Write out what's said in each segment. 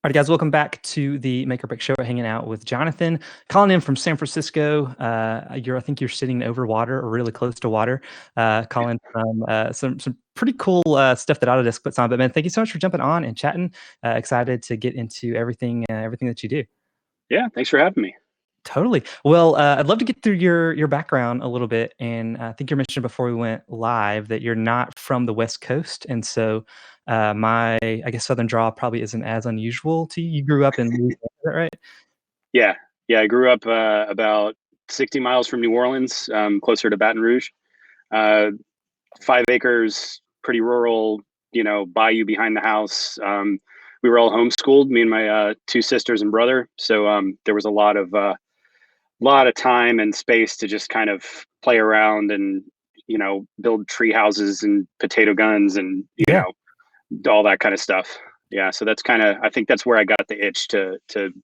All right, guys, welcome back to the Make or Break Show. We're hanging out with Jonathan, calling in from San Francisco. I think you're sitting over water or really close to water, calling from some pretty cool stuff that Autodesk puts on. But man, thank you so much for jumping on and chatting. Excited to get into everything that you do. Yeah, thanks for having me. Totally. Well, I'd love to get through your background a little bit, and I think you mentioned before we went live that you're not from the West Coast, and so I guess Southern drawl probably isn't as unusual to you. You grew up in Louisiana, is that right? Yeah, I grew up about 60 miles from New Orleans, closer to Baton Rouge. 5 acres, pretty rural, bayou behind the house. We were all homeschooled, me and my 2 sisters and brother. So there was a lot of time and space to just kind of play around and build tree houses and potato guns and all that kind of stuff. Yeah, so that's I think that's where I got the itch to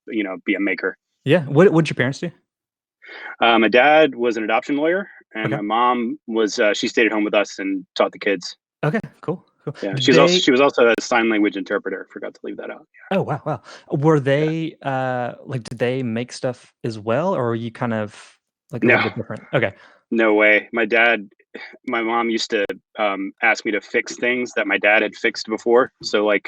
be a maker. Yeah. What'd your parents do? My dad was an adoption lawyer, and Okay. my mom was she stayed at home with us and taught the kids. Okay. Cool. Yeah, she was also a sign language interpreter. Forgot to leave that out. Oh, wow. Were they did they make stuff as well, or were you kind of like a No, little bit different? Okay. no way. My mom used to ask me to fix things that my dad had fixed before. So I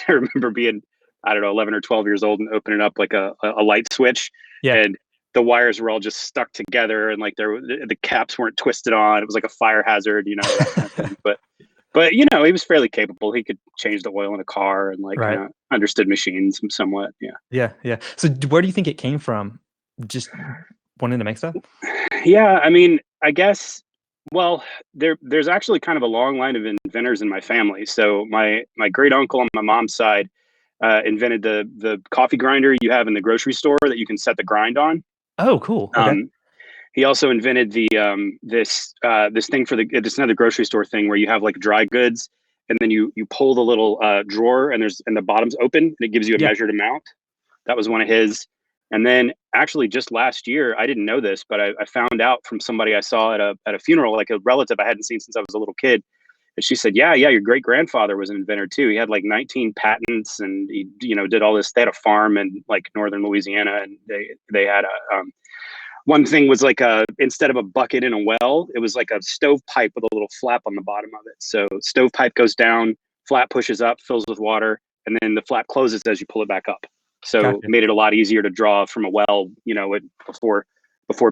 remember being, I don't know, 11 or 12 years old and opening up like a light switch, Yeah. and the wires were all just stuck together, and like the caps weren't twisted on. It was like a fire hazard, that kind of thing. But he was fairly capable. He could change the oil in a car and Right. understood machines somewhat. Yeah. Yeah. So where do you think it came from? Just wanting to make stuff? Yeah, I mean, I guess, well, there's actually kind of a long line of inventors in my family. So my great uncle on my mom's side invented the coffee grinder you have in the grocery store that you can set the grind on. Oh, cool. Okay. He also invented the this thing for this another grocery store thing where you have like dry goods, and then you pull the little drawer, and the bottom's open, and it gives you a Yeah. measured amount. That was one of his. And then actually just last year, I didn't know this, but I found out from somebody I saw at a funeral, like a relative I hadn't seen since I was a little kid. And she said, yeah, your great grandfather was an inventor too. He had like 19 patents, and he did all this. They had a farm in like northern Louisiana, and they had a one thing was like instead of a bucket in a well, it was like a stovepipe with a little flap on the bottom of it. So stovepipe goes down, flap pushes up, fills with water, and then the flap closes as you pull it back up. So Gotcha. it made it a lot easier to draw from a well, before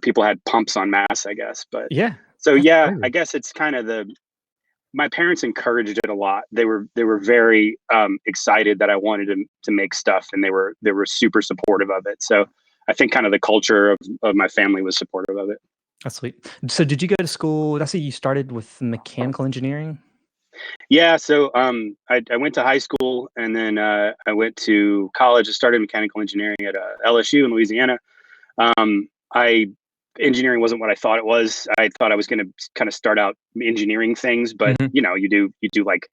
people had pumps en masse, I guess. But Yeah. so That's yeah, crazy. I guess it's kind of my parents encouraged it a lot. They were very excited that I wanted to make stuff, and they were super supportive of it. So I think kind of the culture of my family was supportive of it. That's sweet. So did you go to school? Did I see you started with mechanical engineering? Yeah, so I went to high school, and then I went to college. I started mechanical engineering at LSU in Louisiana. I Engineering wasn't what I thought it was. I thought I was going to kind of start out engineering things, but Mhm. you do like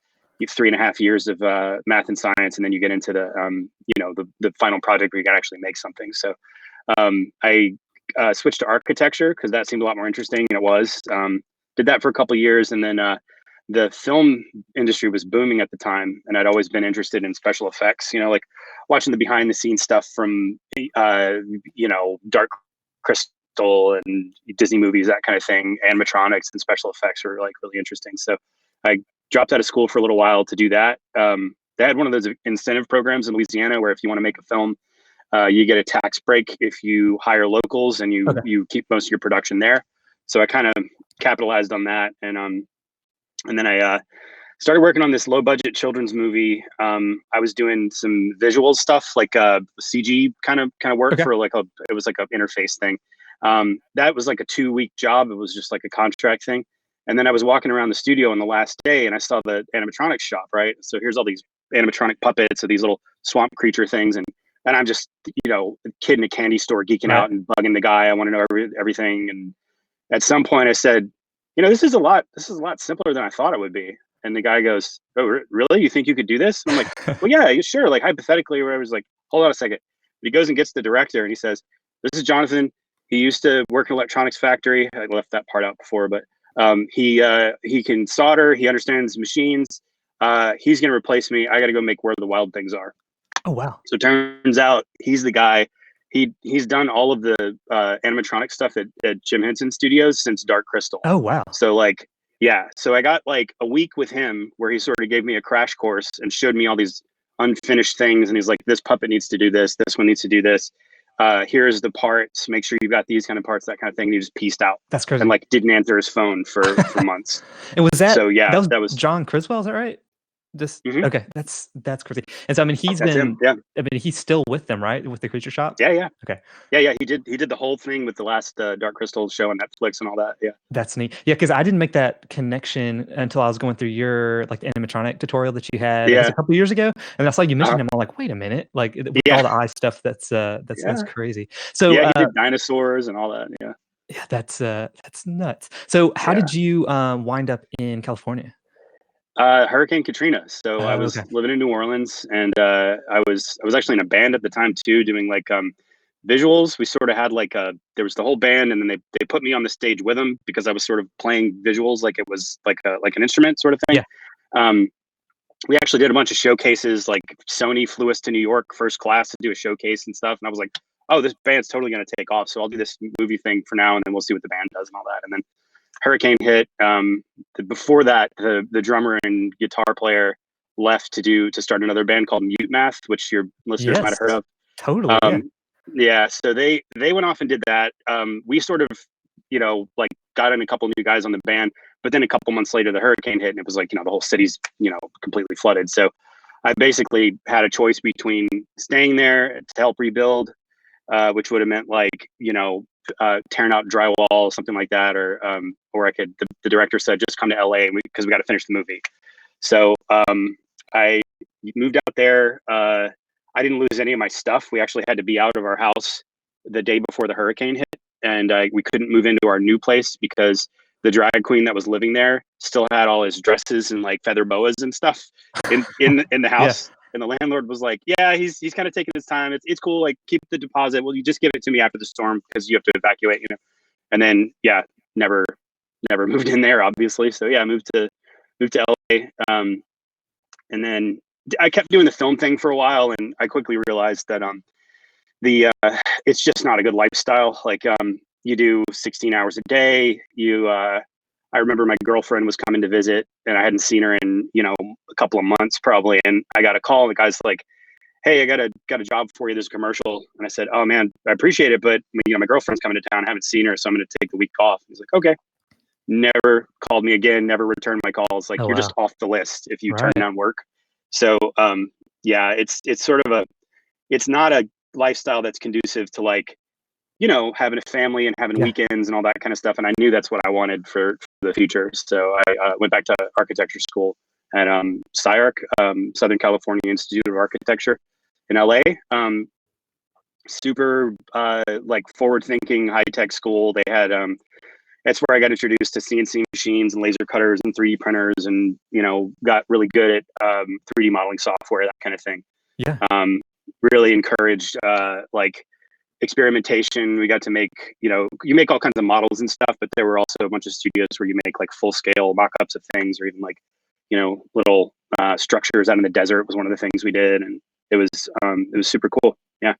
3.5 years of math and science, and then you get into the final project where you can actually make something. So I switched to architecture because that seemed a lot more interesting, and it was. Did that for a couple of years, and then the film industry was booming at the time, and I'd always been interested in special effects. Like watching the behind the scenes stuff from Dark Crystal and Disney movies, that kind of thing. Animatronics and special effects were like really interesting. So I dropped out of school for a little while to do that. They had one of those incentive programs in Louisiana where if you want to make a film, you get a tax break if you hire locals, and Okay. you keep most of your production there. So I kind of capitalized on that, and then I started working on this low budget children's movie. I was doing some visual stuff, like CG kind of work Okay. for it was like an interface thing. That was like a 2-week job. It was just like a contract thing. And then I was walking around the studio on the last day, and I saw the animatronics shop, right? So here's all these animatronic puppets of these little swamp creature things. And I'm just, a kid in a candy store geeking Right. out and bugging the guy. I want to know everything. And at some point I said, this is a lot simpler than I thought it would be. And the guy goes, oh, really? You think you could do this? And I'm like, well, yeah, sure. Like hypothetically, where I was like, hold on a second. He goes and gets the director, and he says, this is Jonathan. He used to work in an electronics factory. I left that part out before, but he can solder. He understands machines. he's going to replace me. I got to go make Where the Wild Things Are. Oh, wow. So it turns out he's the guy. He's done all of the animatronic stuff at Jim Henson Studios since Dark Crystal. Oh, wow. So like, yeah. So I got like a week with him where he sort of gave me a crash course and showed me all these unfinished things. And he's like, this puppet needs to do this. This one needs to do this. Here's the parts. Make sure you've got these kind of parts, that kind of thing. And he just pieced out. That's crazy. And like didn't answer his phone for months. And was that? So yeah, that was was John Criswell. Is that right? Just okay. That's crazy. And so I mean, he's that's been. him, yeah. I mean, he's still with them, right? With the Creature Shop. Yeah. Okay. Yeah. He did the whole thing with the last Dark Crystal show on Netflix and all that. Yeah. That's neat. Yeah, because I didn't make that connection until I was going through your like the animatronic tutorial that you had a couple years ago, and I saw you mentioned him. I'm like, wait a minute, like with all the eye stuff. That's crazy. So yeah, he did dinosaurs and all that. Yeah. Yeah, that's nuts. So how did you wind up in California? Hurricane Katrina. So I was Okay. living in New Orleans, and I was actually in a band at the time too, doing like visuals. We sort of had like there was the whole band, and then they put me on the stage with them because I was sort of playing visuals like it was like an instrument sort of thing. Yeah. We actually did a bunch of showcases. Like Sony flew us to New York first class to do a showcase and stuff. And I was like, oh, this band's totally going to take off. So I'll do this movie thing for now, and then we'll see what the band does and all that. And then Hurricane hit. Before that, the drummer and guitar player left to start another band called Mute Math, which your listeners might have heard of. Totally. Yeah. So they went off and did that. We sort of, like got in a couple new guys on the band, but then a couple months later, the hurricane hit, and it was like, the whole city's, completely flooded. So I basically had a choice between staying there to help rebuild, which would have meant like, tearing out drywall, something like that, or I could. The director said just come to LA because we got to finish the movie. So I moved out there. I didn't lose any of my stuff. We actually had to be out of our house the day before the hurricane hit, and we couldn't move into our new place because the drag queen that was living there still had all his dresses and like feather boas and stuff in the house. Yeah. And the landlord was like, yeah, he's kind of taking his time. It's cool. Like, keep the deposit. Well, you just give it to me after the storm because you have to evacuate, And then, yeah, never moved in there, obviously. So yeah, I moved to LA. And then I kept doing the film thing for a while, and I quickly realized that it's just not a good lifestyle. Like you do 16 hours a day. I remember my girlfriend was coming to visit, and I hadn't seen her in, a couple of months probably. And I got a call, and the guy's like, hey, I got a job for you. There's a commercial. And I said, oh man, I appreciate it. But my girlfriend's coming to town. I haven't seen her. So I'm going to take the week off. He's like, okay. Never called me again. Never returned my calls. Like, you're just off the list if you turn down work. So, yeah, it's sort of it's not a lifestyle that's conducive to like, having a family and having weekends and all that kind of stuff. And I knew that's what I wanted for the future. So I went back to architecture school at SCI-Arc, Southern California Institute of Architecture in LA. Super like forward-thinking, high-tech school. They had that's where I got introduced to CNC machines and laser cutters and 3D printers, and got really good at 3D modeling software, that kind of thing. Yeah. Really encouraged like experimentation. We got to make, you make all kinds of models and stuff, but there were also a bunch of studios where you make like full-scale mock-ups of things, or even like little structures out in the desert was one of the things we did, and it was super cool. Yeah.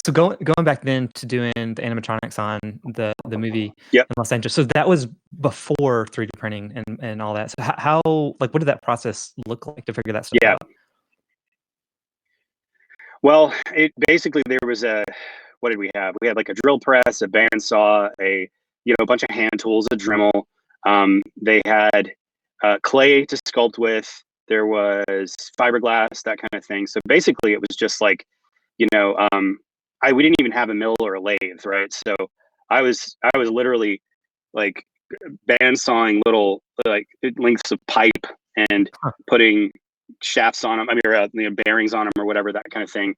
So going back then to doing the animatronics on the movie in Los Angeles. So that was before 3D printing and all that. So how like what did that process look like to figure that stuff out? Well, it basically, there was what did we have? We had like a drill press, a bandsaw, a bunch of hand tools, a Dremel. They had clay to sculpt with. There was fiberglass, that kind of thing. So basically, it was just like, we didn't even have a mill or a lathe, right? So I was literally like bandsawing little like lengths of pipe and putting shafts on them. I mean, bearings on them or whatever, that kind of thing.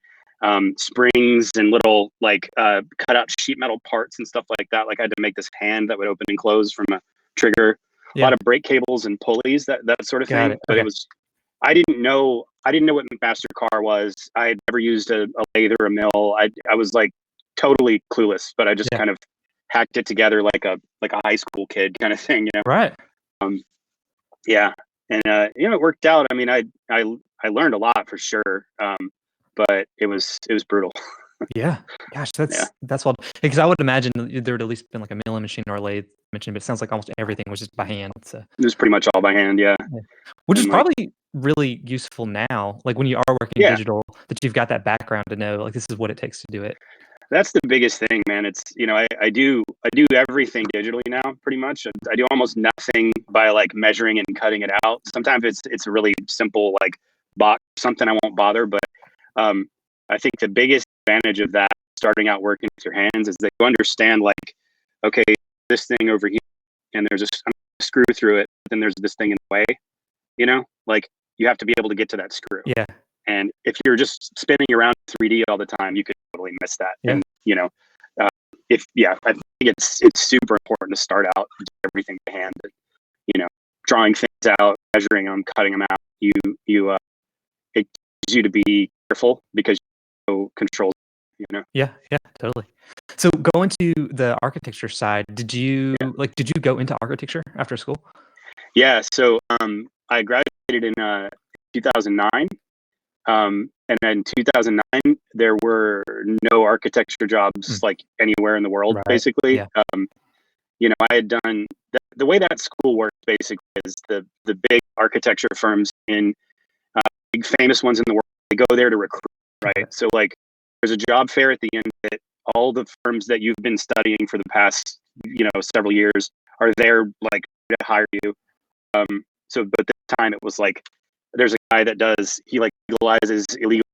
Springs and little like cut out sheet metal parts and stuff like that. Like I had to make this hand that would open and close from a trigger. A lot of brake cables and pulleys, that sort of thing. But it was, I didn't know what Master Car was. I had never used a lathe or a mill. I was like totally clueless, but I just kind of hacked it together like a high school kid kind of thing, Right. Yeah. and it worked out. I mean, I learned a lot for sure, but it was brutal. Yeah. Gosh, Yeah, that's wild. Because I would imagine there would at least been like a milling machine or a lathe machine, but it sounds like almost everything was just by hand. So, it was pretty much all by hand. Yeah, which is and like, probably really useful now, like when you are working yeah, digital, that you've got that background to know like this is what it takes to do it. that's the biggest thing, man. It's I do everything digitally now, pretty much. I do almost nothing by like measuring and cutting it out. Sometimes it's a really simple like box something I won't bother, but I think the biggest advantage of that starting out working with your hands is that you understand like, okay, this thing over here, and there's I'm gonna screw through it, but then there's this thing in the way. Like you have to be able to get to that screw. Yeah. And if you're just spinning around 3D all the time, you could totally miss that. Yeah. And I think it's super important to start out doing everything by hand. Drawing things out, measuring them, cutting them out. It teaches you to be careful because you know control. Yeah, yeah, totally. So going to the architecture side, did you Yeah. did you go into architecture after school? Yeah. So I graduated in 2009. And then 2009, there were no architecture jobs like anywhere in the world, Right. basically. Yeah. I had done the way that school works basically is the big architecture firms in big famous ones in the world, they go there to recruit, right? So like there's a job fair at the end of it. All the firms that you've been studying for the past, several years are there like to hire you. But this time it was like, there's a guy that he like legalizes illegal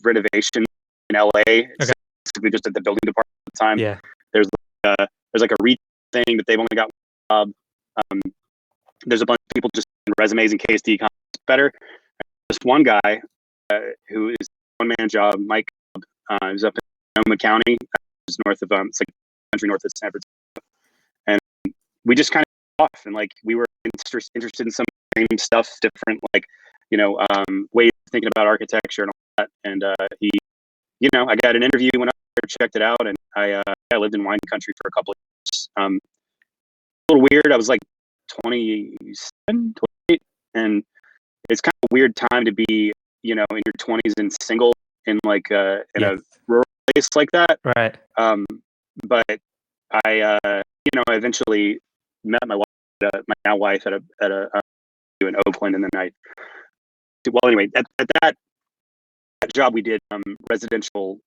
renovation in LA. Okay. So basically just at the building department at the time. Yeah. There's like a retail thing that they've only got one job. There's a bunch of people just in resumes in case the economy is better. This one guy who is one man job, Mike, who's up in Sonoma County, it's north of it's like country north of San Francisco, and we just kind of off and like we were interested in some same stuff, different like ways of thinking about architecture and all that. And he, I got an interview, went up there, checked it out, and I lived in wine country for a couple of years. A little weird. I was like 27, 28, and it's kind of a weird time to be, in your 20s and single in like in a rural place like that. Right. But I, eventually met my wife, my now wife, at a in Oakland, and then anyway, at that job we did residential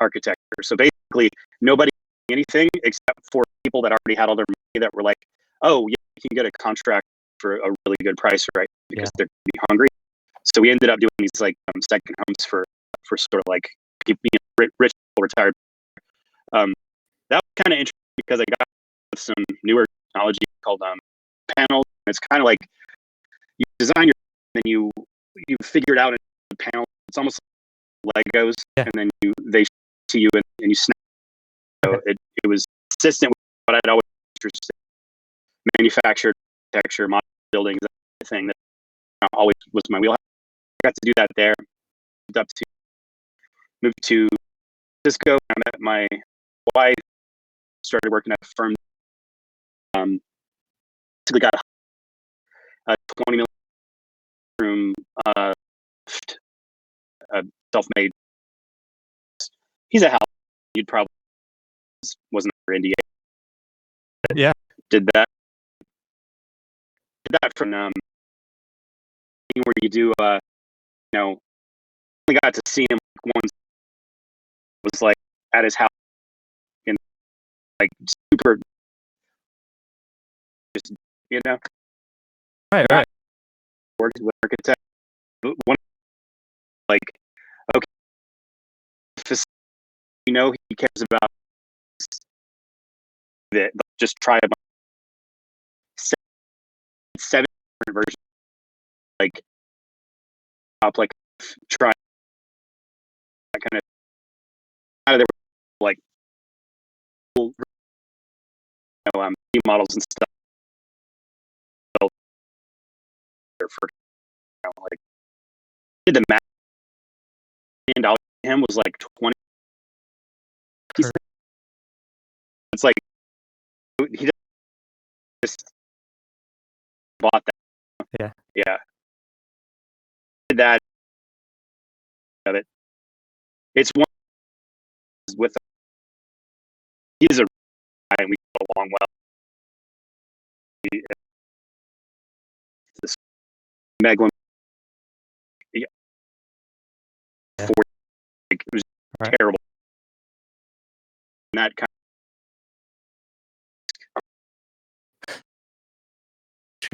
architecture. So basically, nobody did anything except for people that already had all their money that were like, oh yeah, you can get a contract for a really good price, right? Because they're gonna be hungry. So we ended up doing these like second homes for sort of like people, rich people, retired. That was kind of interesting because I got some newer technology called panels. It's kind of like you design your, then you figure it out in the panel. It's almost like Legos, and then they to you and you snap. So it was consistent with what I'd always been interested in. Manufactured architecture, modern buildings, that thing that always was my wheelhouse. I got to do that there. Moved to Cisco. I met my wife. Started working at a firm. Basically got a 20 million room self-made. He's a house. You'd probably wasn't under NDA. Yeah. Did that from where you do only got to see him once. Was like at his house in like super, just Right. Worked with architect. One like okay, he cares about it. Just try about 7 different versions. Like like try that kind of out of there like new models and stuff. For like did the math and him was like 20. It's like he just bought that. Yeah. Yeah, did that of it. It's one with he's a guy and we get along well. This Meglin, yeah, Yeah. it was Right. terrible. And that kind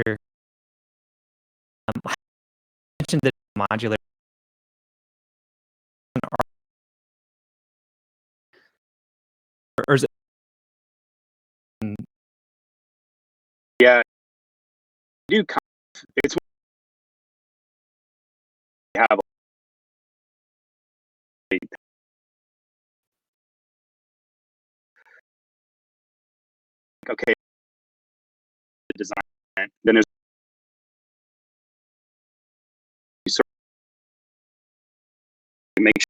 Sure. I mentioned that modular or is it yeah, do kind of, it's what we have okay the design. Then there's sort of make sure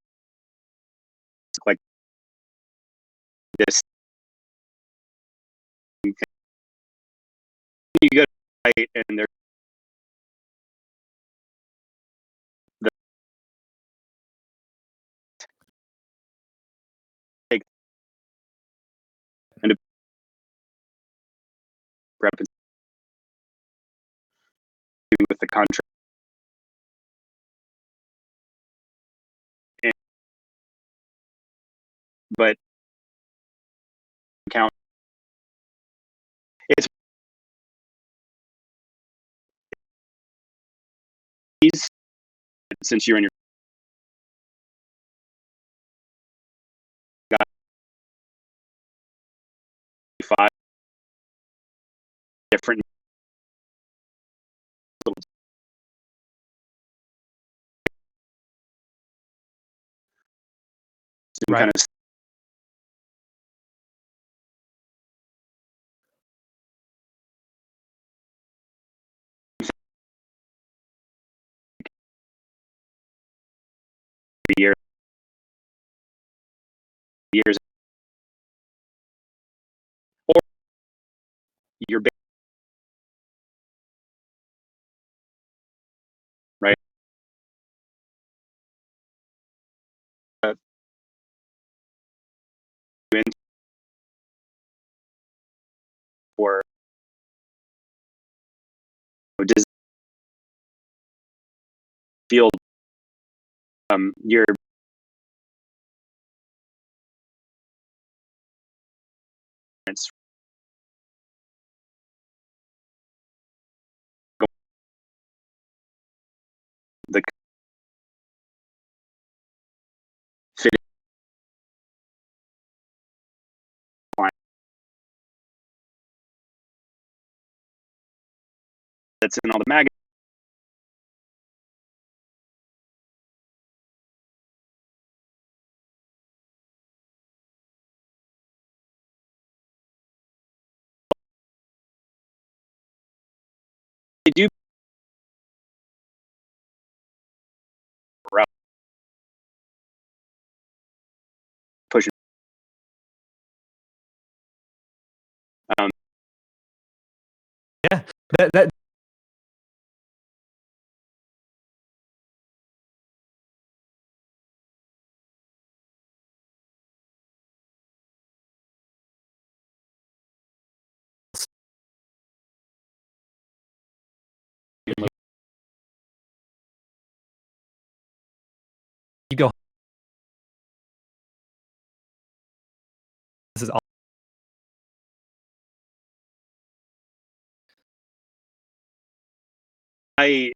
like this. You go to the site and there's the take and rep with the contract. And, but count it's easy since you're in your got 5 different little right? kind of year years or your right in for design field your the fit line that's in all the magazines. They do push um, Yeah. That you go. This is all. I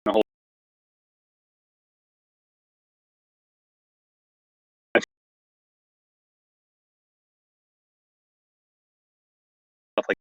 the whole stuff like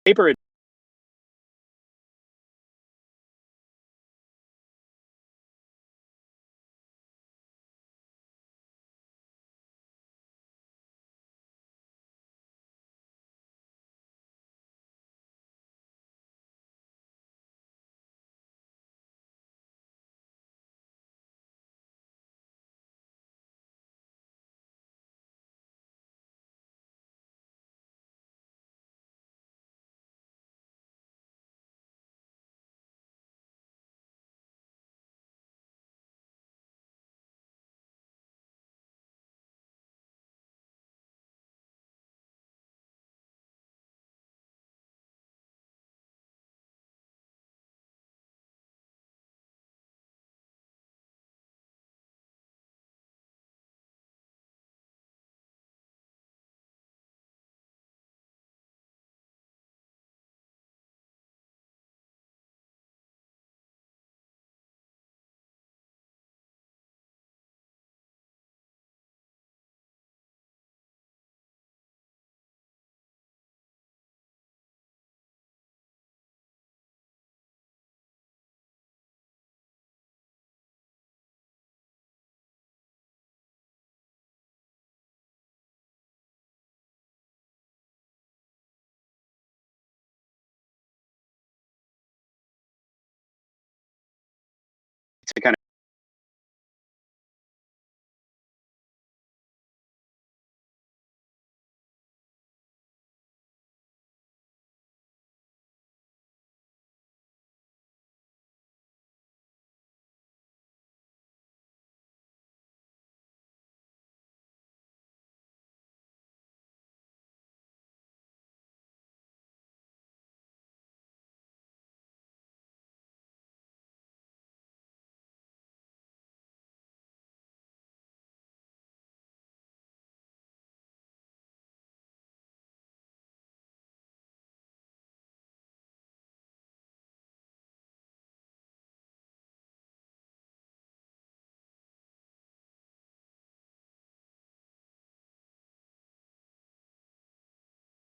paper, to kind of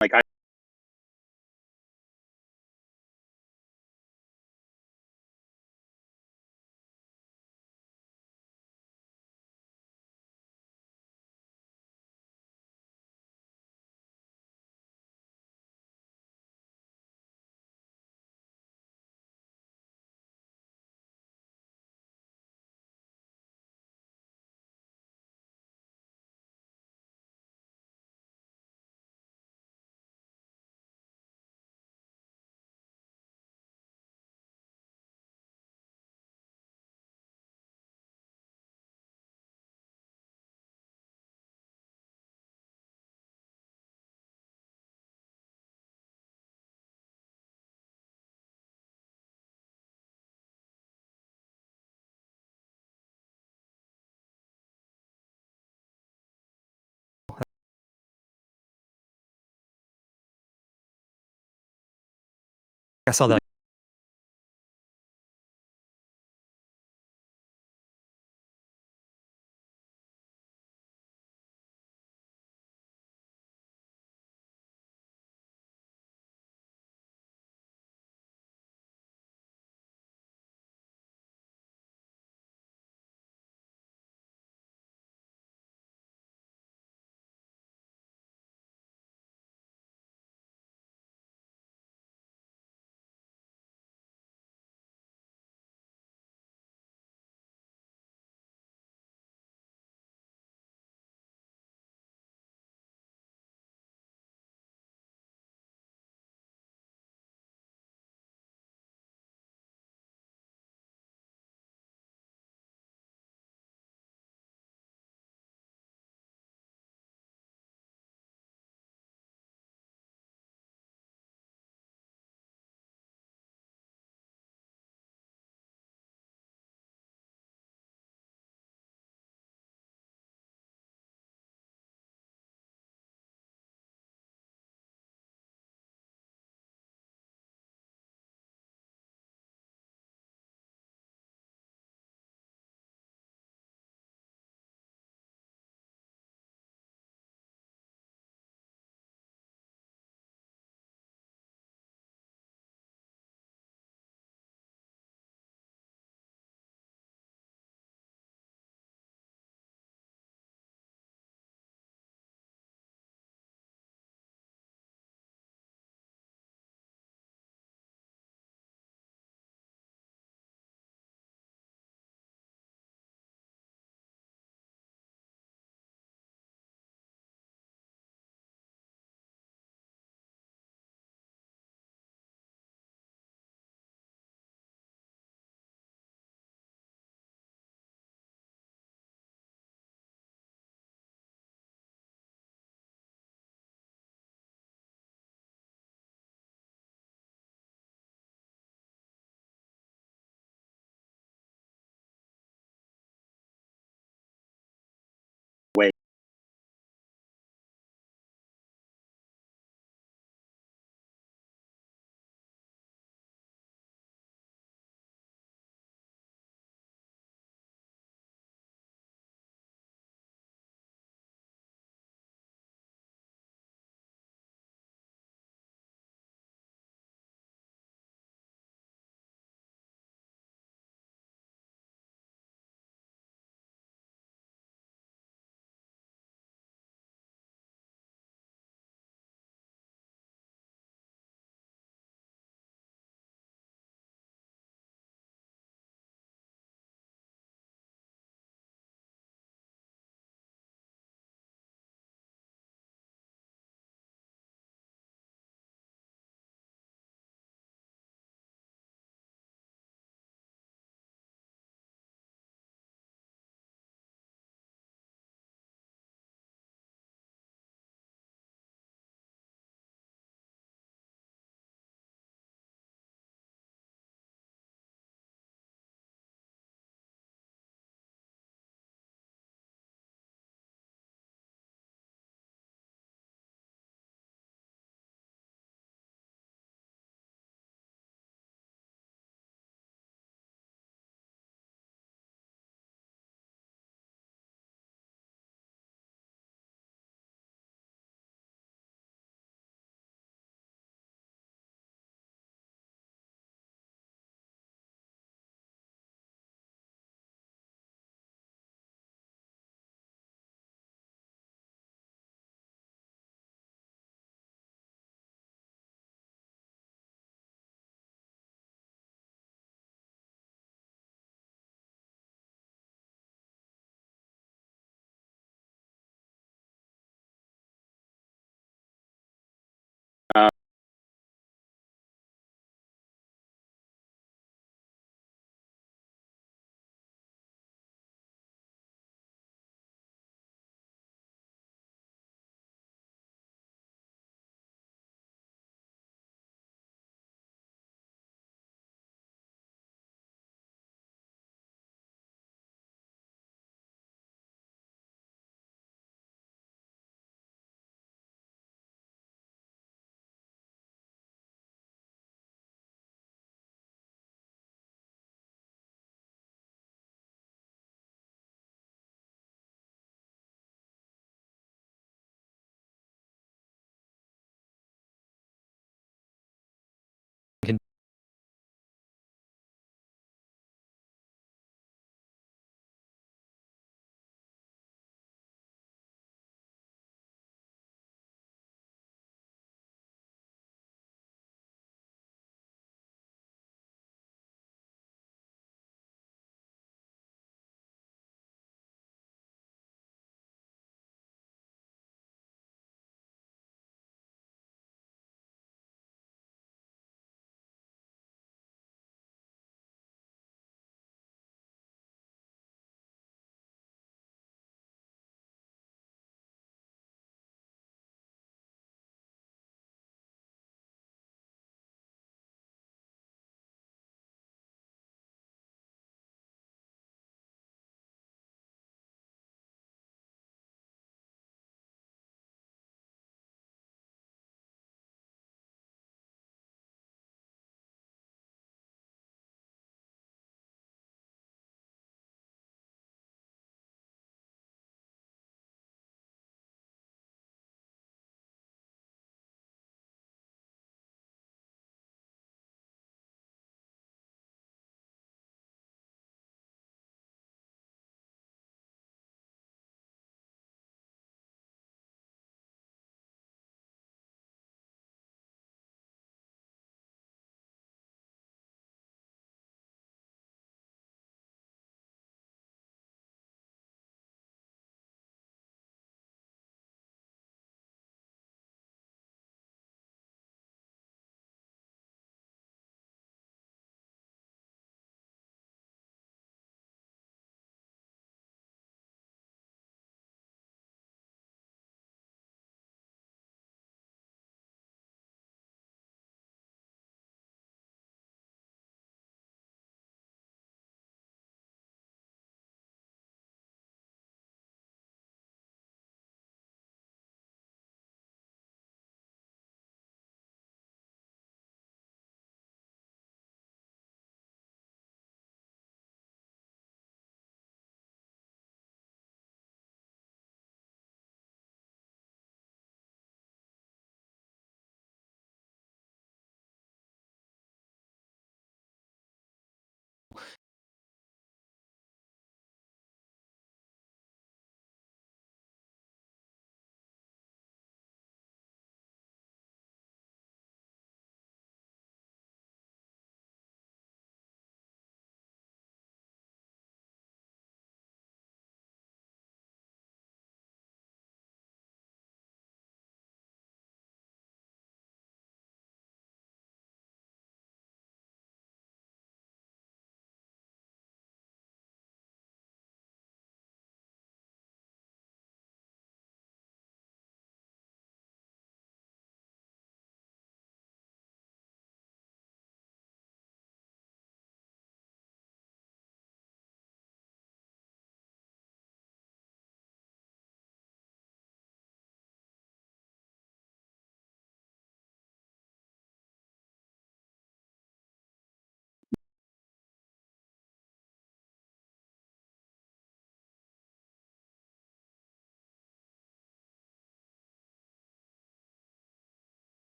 like I saw that.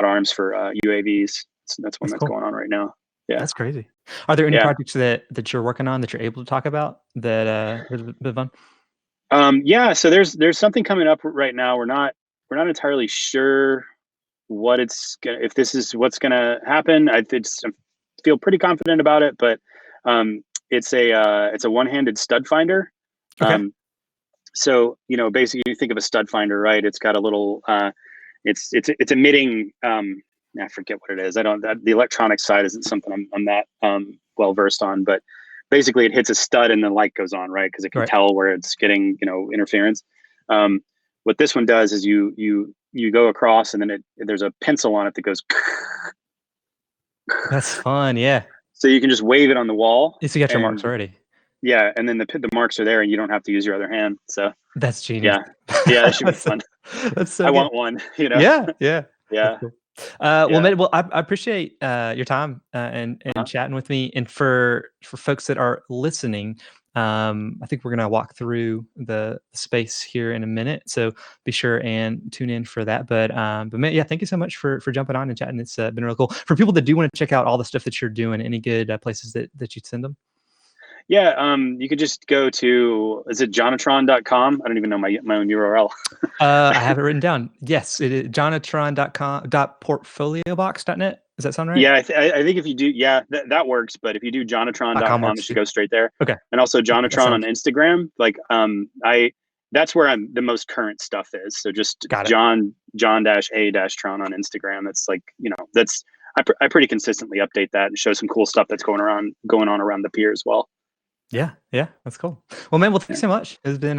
arms for UAVs. That's one that's cool. going on right now. Yeah, That's crazy. Are there any projects that you're working on that you're able to talk about that are a bit fun? Yeah, so there's something coming up right now. We're not entirely sure what if this is what's gonna happen. I feel pretty confident about it, but it's a one-handed stud finder. Okay. So basically, you think of a stud finder, right? It's got a little it's emitting. I forget what it is. The electronic side isn't something I'm that well versed on, but basically it hits a stud and the light goes on, right? Because it can tell where it's getting interference. What this one does is you go across and then there's a pencil on it that goes. That's fun, yeah. So you can just wave it on the wall. So you got your marks already. Yeah, and then the marks are there, and you don't have to use your other hand. So that's genius. Yeah, that should be fun. That's so. I want one. Yeah. Cool. Well, man, I appreciate your time and chatting with me. And for folks that are listening, I think we're gonna walk through the space here in a minute. So be sure and tune in for that. But man, yeah, thank you so much for jumping on and chatting. It's been really cool. For people that do want to check out all the stuff that you're doing, any good places that you'd send them? Yeah, you could just go to, is it Jon-a-Tron.com? I don't even know my own URL. I have it written down. Yes, it is Jon-a-Tron.com.portfoliobox.net. Does that sound right? Yeah, I think if you do, that works. But if you do Jon-a-Tron.com, it should go straight there. Okay. And also Jon-a-Tron on Instagram. Like, that's where the most current stuff is. So just Jon-a-Tron on Instagram. That's like, I pretty consistently update that and show some cool stuff that's going on around the pier as well. Yeah, that's cool. Well, man, thanks so much. It's been